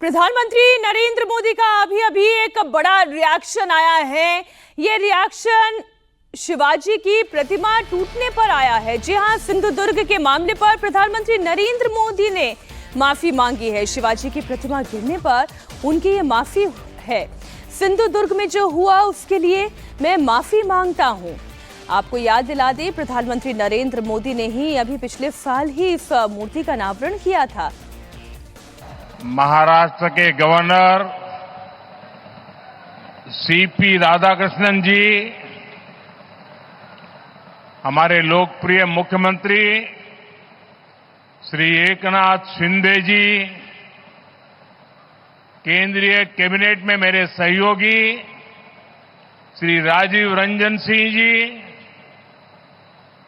प्रधानमंत्री नरेंद्र मोदी का अभी एक बड़ा रिएक्शन आया है। ये रिएक्शन शिवाजी की प्रतिमा टूटने पर आया है। जी हां, सिंधुदुर्ग के मामले पर प्रधानमंत्री नरेंद्र मोदी ने माफी मांगी है। शिवाजी की प्रतिमा गिरने पर उनकी ये माफी है। सिंधुदुर्ग में जो हुआ उसके लिए मैं माफी मांगता हूं। आपको याद दिला दें, प्रधानमंत्री नरेंद्र मोदी ने ही अभी पिछले साल ही इस मूर्ति का अनावरण किया था। महाराष्ट्र के गवर्नर सीपी राधाकृष्णन जी, हमारे लोकप्रिय मुख्यमंत्री श्री एकनाथ शिंदे जी, केंद्रीय कैबिनेट में मेरे सहयोगी श्री राजीव रंजन सिंह जी,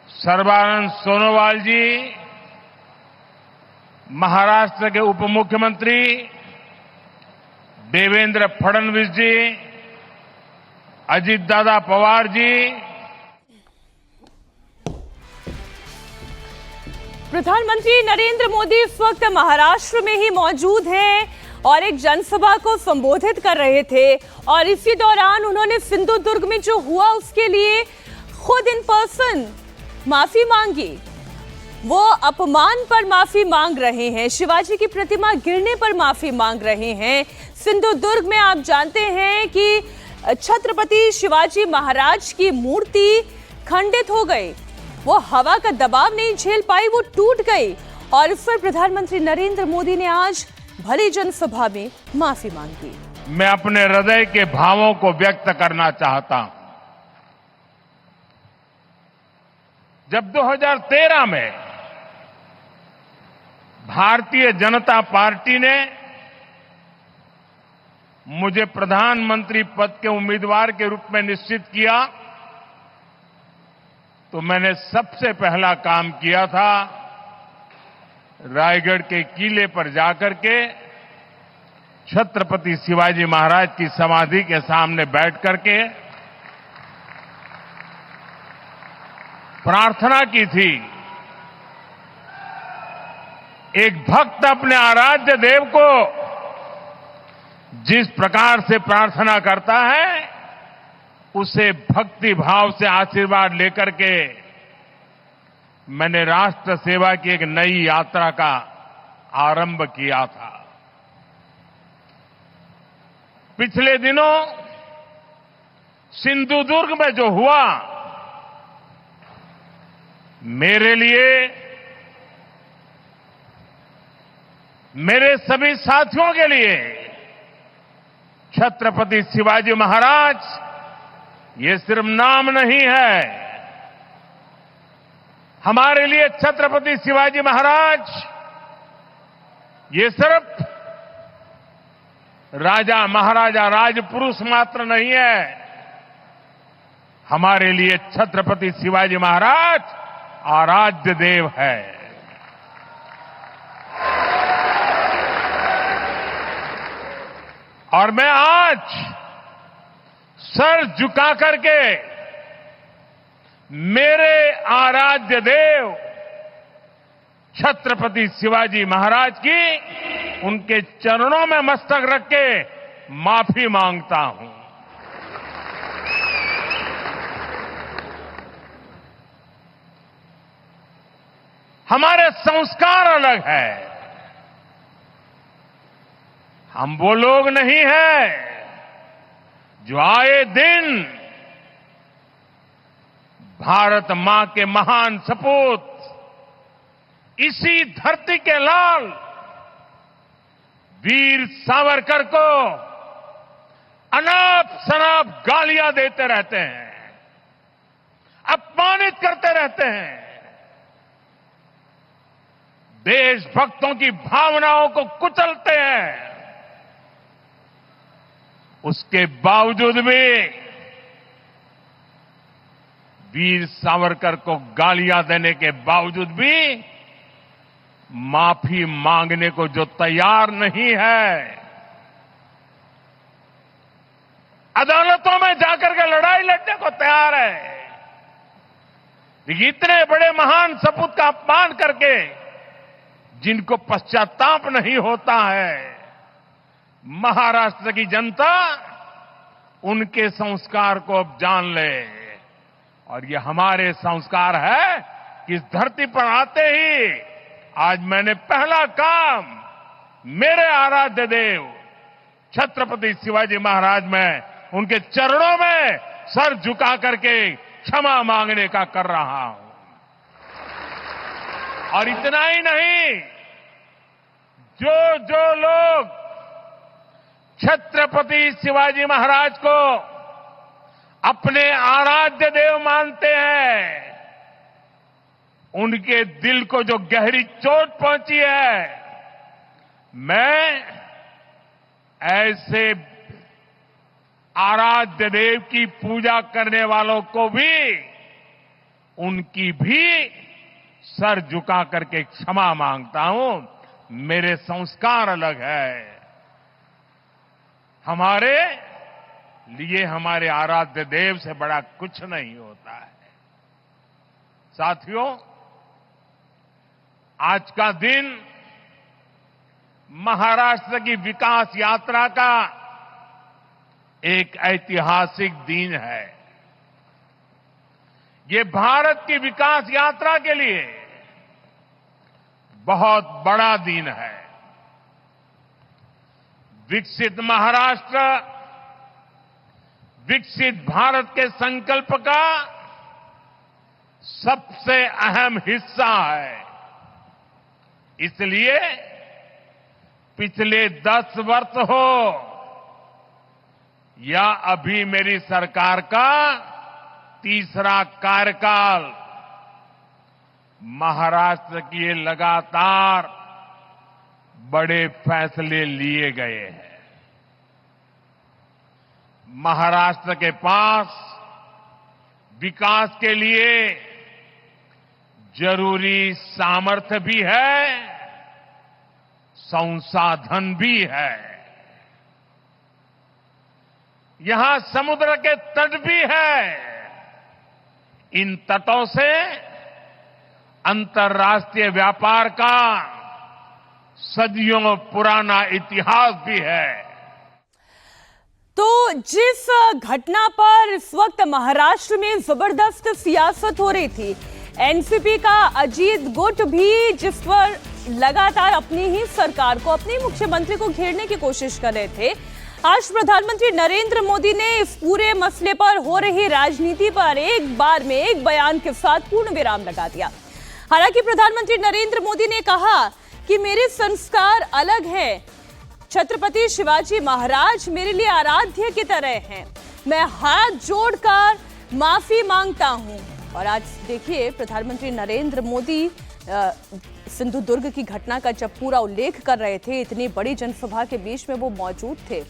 सर्बानंद सोनोवाल जी, महाराष्ट्र के उप मुख्यमंत्री देवेंद्र फडणवीस जी, अजित दादा पवार जी। प्रधानमंत्री नरेंद्र मोदी इस वक्त महाराष्ट्र में ही मौजूद हैं और एक जनसभा को संबोधित कर रहे थे और इसी दौरान उन्होंने सिंधुदुर्ग में जो हुआ उसके लिए खुद इन पर्सन माफी मांगी। वो अपमान पर माफी मांग रहे हैं, शिवाजी की प्रतिमा गिरने पर माफी मांग रहे हैं। सिंधुदुर्ग में आप जानते हैं कि छत्रपति शिवाजी महाराज की मूर्ति खंडित हो गई। वो हवा का दबाव नहीं झेल पाई, वो टूट गई और इस पर प्रधानमंत्री नरेंद्र मोदी ने आज भरी जनसभा में माफी मांगी। मैं अपने हृदय के भावों को व्यक्त करना चाहता हूं। जब 2013 में भारतीय जनता पार्टी ने मुझे प्रधानमंत्री पद के उम्मीदवार के रूप में निश्चित किया, तो मैंने सबसे पहला काम किया था रायगढ़ के किले पर जाकर के छत्रपति शिवाजी महाराज की समाधि के सामने बैठ करके प्रार्थना की थी। एक भक्त अपने आराध्य देव को जिस प्रकार से प्रार्थना करता है, उसे भक्ति भाव से आशीर्वाद लेकर के मैंने राष्ट्र सेवा की एक नई यात्रा का आरंभ किया था। पिछले दिनों सिंधुदुर्ग में जो हुआ, मेरे लिए, मेरे सभी साथियों के लिए छत्रपति शिवाजी महाराज ये सिर्फ नाम नहीं है। हमारे लिए छत्रपति शिवाजी महाराज ये सिर्फ राजा महाराजा राजपुरुष मात्र नहीं है। हमारे लिए छत्रपति शिवाजी महाराज आराध्य देव है। और मैं आज सर झुका करके मेरे आराध्य देव छत्रपति शिवाजी महाराज की उनके चरणों में मस्तक रख के माफी मांगता हूं। हमारे संस्कार अलग है। हम वो लोग नहीं हैं जो आए दिन भारत मां के महान सपूत, इसी धरती के लाल वीर सावरकर को अनाप शनाप गालियां देते रहते हैं, अपमानित करते रहते हैं, देशभक्तों की भावनाओं को कुचलते हैं। उसके बावजूद भी वीर सावरकर को गालियां देने के बावजूद भी माफी मांगने को जो तैयार नहीं है, अदालतों में जाकर के लड़ाई लड़ने को तैयार है, इतने बड़े महान सपूत का अपमान करके जिनको पश्चाताप नहीं होता है, महाराष्ट्र की जनता उनके संस्कार को अब जान ले। और ये हमारे संस्कार है कि इस धरती पर आते ही आज मैंने पहला काम मेरे आराध्य देव छत्रपति शिवाजी महाराज में उनके चरणों में सर झुका करके क्षमा मांगने का कर रहा हूं। और इतना ही नहीं, जो लोग छत्रपति शिवाजी महाराज को अपने आराध्य देव मानते हैं, उनके दिल को जो गहरी चोट पहुंची है, मैं ऐसे आराध्य देव की पूजा करने वालों को भी, उनकी भी सर झुका करके क्षमा मांगता हूं। मेरे संस्कार अलग है। हमारे लिए हमारे आराध्य देव से बड़ा कुछ नहीं होता है। साथियों, आज का दिन महाराष्ट्र की विकास यात्रा का एक ऐतिहासिक दिन है। ये भारत की विकास यात्रा के लिए बहुत बड़ा दिन है। विकसित महाराष्ट्र, विकसित भारत के संकल्प का सबसे अहम हिस्सा है। इसलिए पिछले 10 वर्ष हो या अभी मेरी सरकार का तीसरा कार्यकाल, महाराष्ट्र के लिए लगातार बड़े फैसले लिए गए हैं। महाराष्ट्र के पास विकास के लिए जरूरी सामर्थ्य भी है, संसाधन भी है। यहां समुद्र के तट भी है। इन तटों से अंतर्राष्ट्रीय व्यापार का सदियों पुराना इतिहास भी है। तो जिस घटना पर इस वक्त महाराष्ट्र में जबरदस्त सियासत हो रही थी, एनसीपी का अजीत गुट भी जिस पर लगातार अपनी ही सरकार को, अपने मुख्यमंत्री को घेरने की कोशिश कर रहे थे, आज प्रधानमंत्री नरेंद्र मोदी ने इस पूरे मसले पर हो रही राजनीति पर एक बार में एक बयान के साथ पूर्ण विराम लगा दिया। हालांकि प्रधानमंत्री नरेंद्र मोदी ने कहा कि मेरे संस्कार अलग हैं। छत्रपति शिवाजी महाराज मेरे लिए आराध्य की तरह हैं। मैं हाथ जोड़कर माफी मांगता हूं। और आज देखिए, प्रधानमंत्री नरेंद्र मोदी सिंधुदुर्ग की घटना का जब पूरा उल्लेख कर रहे थे, इतनी बड़ी जनसभा के बीच में वो मौजूद थे।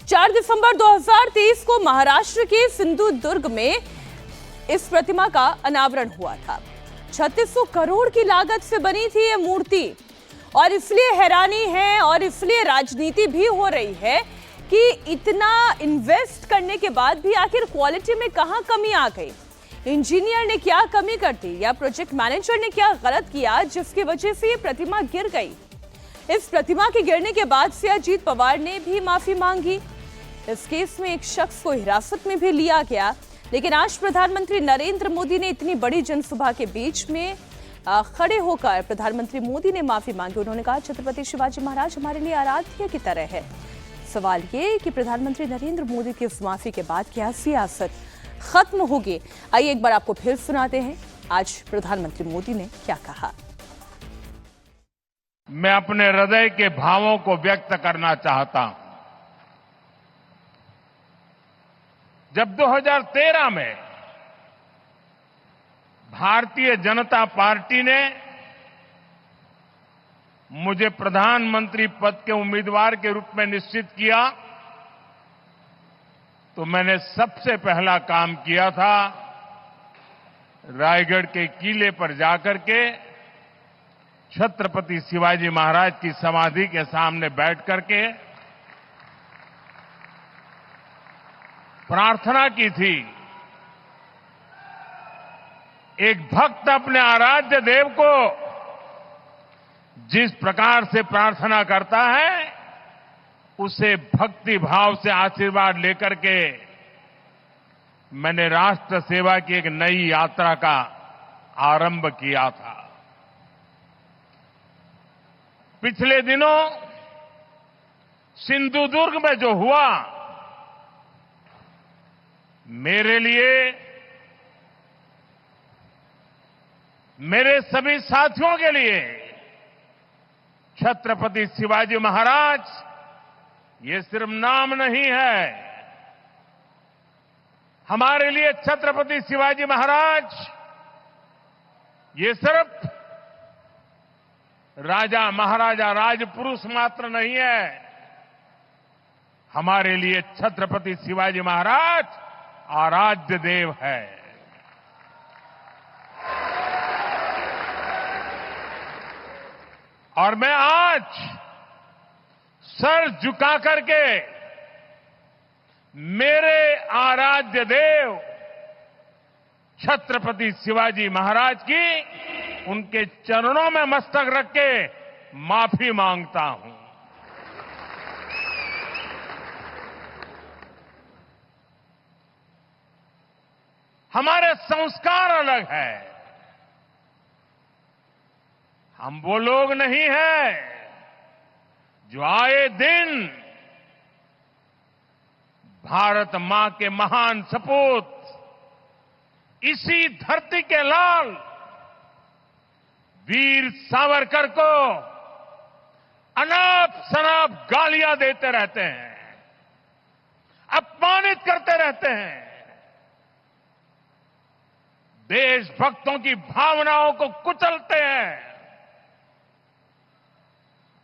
4 दिसंबर 2023 को महाराष्ट्र के सिंधुदुर्ग में इस प्रतिमा का अनावरण हुआ था। 3600 करोड़ की लागत से बनी थी ये मूर्ति। और इसलिए हैरानी है और इसलिए राजनीति भी हो रही है कि इतना इन्वेस्ट करने के बाद भी आखिर क्वालिटी में कहां कमी आ गई। इंजीनियर ने क्या कमी कर दी या प्रोजेक्ट मैनेजर ने क्या गलत किया जिसकी वजह से ये प्रतिमा गिर गई। इस प्रतिमा के गिरने के बाद से अजीत पवार ने भी माफी मांगी। इस केस में एक शख्स को हिरासत में भी लिया गया। लेकिन आज प्रधानमंत्री नरेंद्र मोदी ने इतनी बड़ी जनसभा के बीच में खड़े होकर प्रधानमंत्री मोदी ने माफी मांगी। उन्होंने कहा, छत्रपति शिवाजी महाराज हमारे लिए आराध्य की तरह है। सवाल ये कि प्रधानमंत्री नरेंद्र मोदी की इस माफी के बाद क्या सियासत खत्म होगी। आइए एक बार आपको फिर सुनाते हैं आज प्रधानमंत्री मोदी ने क्या कहा। मैं अपने हृदय के भावों को व्यक्त करना चाहता हूं। जब 2013 में भारतीय जनता पार्टी ने मुझे प्रधानमंत्री पद के उम्मीदवार के रूप में निश्चित किया, तो मैंने सबसे पहला काम किया था रायगढ़ के किले पर जाकर के छत्रपति शिवाजी महाराज की समाधि के सामने बैठ करके प्रार्थना की थी। एक भक्त अपने आराध्य देव को जिस प्रकार से प्रार्थना करता है, उसे भक्ति भाव से आशीर्वाद लेकर के मैंने राष्ट्र सेवा की एक नई यात्रा का आरंभ किया था। पिछले दिनों सिंधुदुर्ग में जो हुआ, मेरे लिए, मेरे सभी साथियों के लिए छत्रपति शिवाजी महाराज ये सिर्फ नाम नहीं है। हमारे लिए छत्रपति शिवाजी महाराज ये सिर्फ राजा महाराजा राजपुरुष मात्र नहीं है। हमारे लिए छत्रपति शिवाजी महाराज आराध्य देव है। और मैं आज सर झुका करके मेरे आराध्य देव छत्रपति शिवाजी महाराज की उनके चरणों में मस्तक रख के माफी मांगता हूं। हमारे संस्कार अलग है। हम वो लोग नहीं हैं जो आए दिन भारत मां के महान सपूत इसी धरती के लाल वीर सावरकर को अनाप शनाप गालियां देते रहते हैं, अपमानित करते रहते हैं, देशभक्तों की भावनाओं को कुचलते हैं।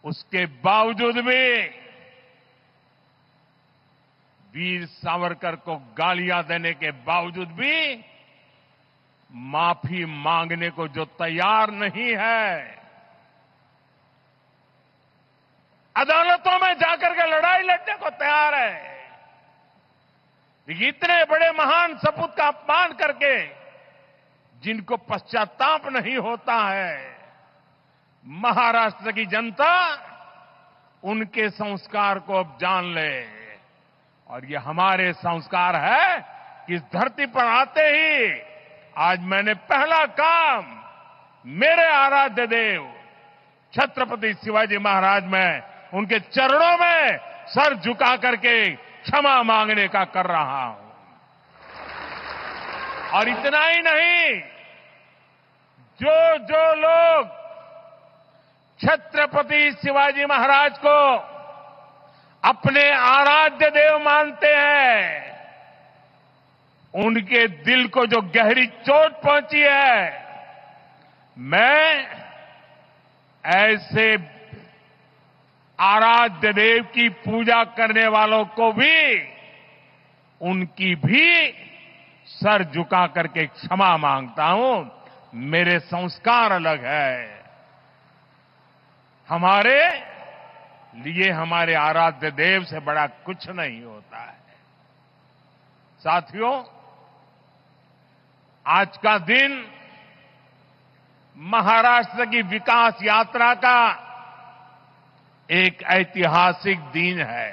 उसके बावजूद भी वीर सावरकर को गालियां देने के बावजूद भी माफी मांगने को जो तैयार नहीं है, अदालतों में जाकर के लड़ाई लड़ने को तैयार है, इतने बड़े महान सपूत का अपमान करके जिनको पश्चाताप नहीं होता है, महाराष्ट्र की जनता उनके संस्कार को अब जान ले। और ये हमारे संस्कार है कि इस धरती पर आते ही आज मैंने पहला काम मेरे आराध्य देव छत्रपति शिवाजी महाराज में उनके चरणों में सर झुका करके क्षमा मांगने का कर रहा हूं। और इतना ही नहीं, जो लोग छत्रपति शिवाजी महाराज को अपने आराध्य देव मानते हैं, उनके दिल को जो गहरी चोट पहुंची है, मैं ऐसे आराध्य देव की पूजा करने वालों को भी, उनकी भी सर झुका करके क्षमा मांगता हूं। मेरे संस्कार अलग है। हमारे लिए हमारे आराध्य देव से बड़ा कुछ नहीं होता है। साथियों, आज का दिन महाराष्ट्र की विकास यात्रा का एक ऐतिहासिक दिन है।